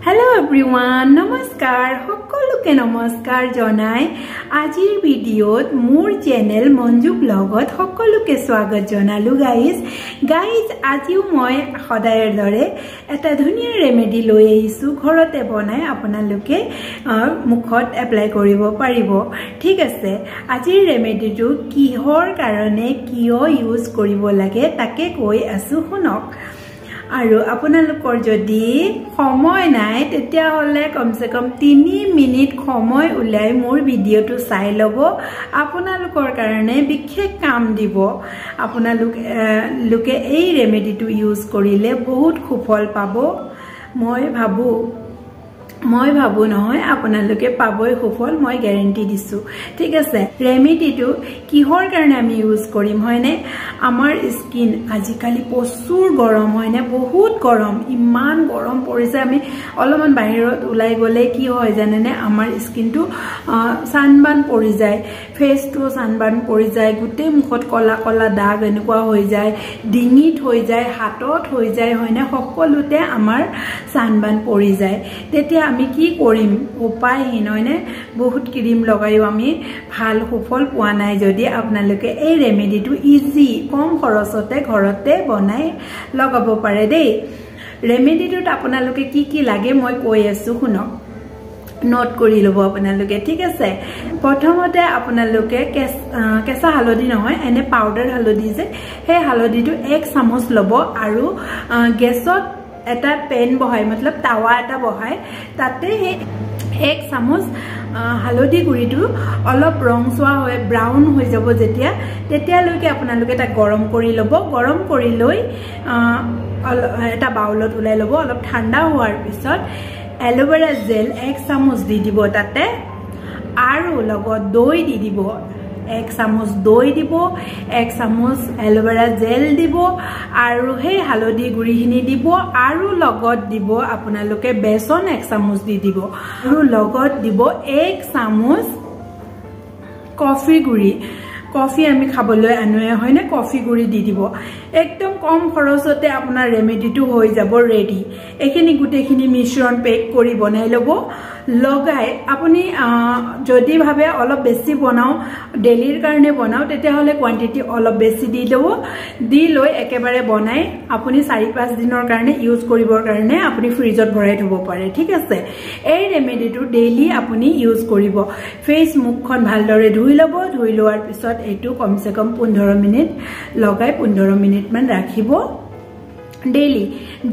Hello everyone, namaskar. Hokoluke namaskar janai. Ajir videot mur channel Manju blogot hokoluke swagat janalu guys. Guys, ajiu moi hodayer dore eta dhuniya remedy loi ahisu ghorote banai apanaluke mukhot apply koribo paribo. Thik ase. Ajir remedy tu kihor karone kiyo use koribo lage take koi asu hunok. আৰু আপোনালোকৰ যদি সময় নাই তেতিয়া হলে কমসে কম 3 minute সময় উলাই মোৰ ভিডিওটো চাই লব আপোনালোকৰ কাৰণে বিশেষ কাম দিব আপোনালোকে এই ৰেমেডিটো ইউজ কৰিলে বহুত সুফল পাব মই ভাবো নহয় আপোনালোকে পাবই সুফল মই গ্যাৰান্টি দিছো ঠিক আছে ৰেমেডিটো কিহৰ কাৰণে আমি ইউজ কৰিম হয়নে আমাৰ স্কিন আজিকালি প্ৰচুৰ গৰম হয়নে বহুত গৰম ইমান গৰম পৰিছে আমি অলপমান বাহিৰত উলাই গলে কি হয় জানেনে আমাৰ স্কিনটো সানবান পৰি যায় ফেসটো সানবান পৰি যায় গুটে মুখত কলা কলা দাগ এনেকুৱা হৈ যায় ডিঙিত হৈ যায় হাতত হৈ যায় হয়নে সকলোতে আমাৰ সানবান পৰি যায় তেতিয়া আমি কি কৰিম উপায়হীন হয়নে বহুত ক্ৰীম লগাইও আমি ভাল সুফল পোৱা নাই যদি আপোনালোকে এই ৰেমেডিটো ইজি কম খৰচতে ঘৰতে বনাই লগাব পাৰে দেই ৰেমেডিটোত আপোনালোকে কি লাগে মই কৈ আছো শুনক নোট কৰি লব আপোনালোকে ঠিক আছে প্ৰথমতে আপোনালোকে কেঁচা হালধি নহয় এনে পাউডাৰ হালধি যে সেই হালধিটো 1 চামুচ লব আৰু গেছত এটা পেন বহাই मतलब তাৱা এটা বহাই তাতে 1 চামুচ হালধি গুৰিটো অলপ ৰংচোৱা হৈ ব্ৰাউন হৈ যাব যেতিয়া তেতিয়ালৈকে আপোনালোকে এটা গৰম কৰি লব গৰম কৰি লৈ এটা বাউলত উলাই লব অলপ ঠাণ্ডা হোৱাৰ পিছত এলোভেৰা জেল 1 চামুচ দি দিব তাতে আৰু লগত দৈ দি দিব 1 চামুচ দৈ দিব 1 চামুচ এলোভেৰা জেল দিব আৰু সেই হালধি গুৰিখিনি দিব আৰু লগত দিব আপোনালোকে বেসন 1 চামুচ দি দিব আৰু লগত দিব 1 চামুচ কফি গুৰি কফি আমি খাবলৈ আনোয়ে হয়নে কফি গুৰি দি দিব একদম কম খৰচতে আপোনাৰ ৰেমেডিটো হৈ যাব ৰেডি এখিনি গুটেখিনি মিশ্ৰণ পেক কৰি বনাই লব লগাই আপুনি যদি ভাবে অলপ বেছি বনাও ডেলিৰ কাৰণে বনাও তেতিয়া হলে কোৱান্টিটি অলপ বেছি দি লব দি লৈ একেবাৰে বনাই আপুনি 4-5 দিনৰ কাৰণে ইউজ কৰিবৰ কাৰণে আপুনি ফ্ৰিজত ভৰাই থব পাৰে ঠিক আছে এই ৰেমেডিটো ডেইলি আপুনি ইউজ কৰিব ফেস মুখখন ভালদৰে ধুই লব ধুই লোৱাৰ পিছত এটো কমসে কম 15 মিনিট লগাই 15 মিনিট মান ৰাখিব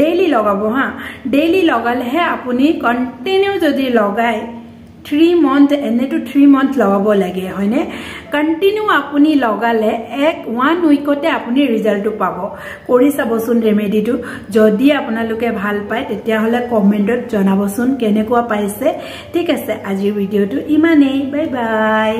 ডেইলি লগাব হা ডেইলি লগালে হে আপুনি কন্টিনিউ যদি লগাই 3 মান্থ এনেটো 3 মান্থ লগাব লাগে হয়নে কন্টিনিউ আপুনি লগালে 1 উইকতে আপুনি ৰিজাল্টটো পাব কৰি চাবচোন ৰেমেডিটো যদি আপোনালোকে ভাল পায় তেতিয়া হলে কমেন্টত জনাবচোন কেনেকুৱা পাইছে ঠিক আছে আজিৰ ভিডিওটো ইমানেই বাই বাই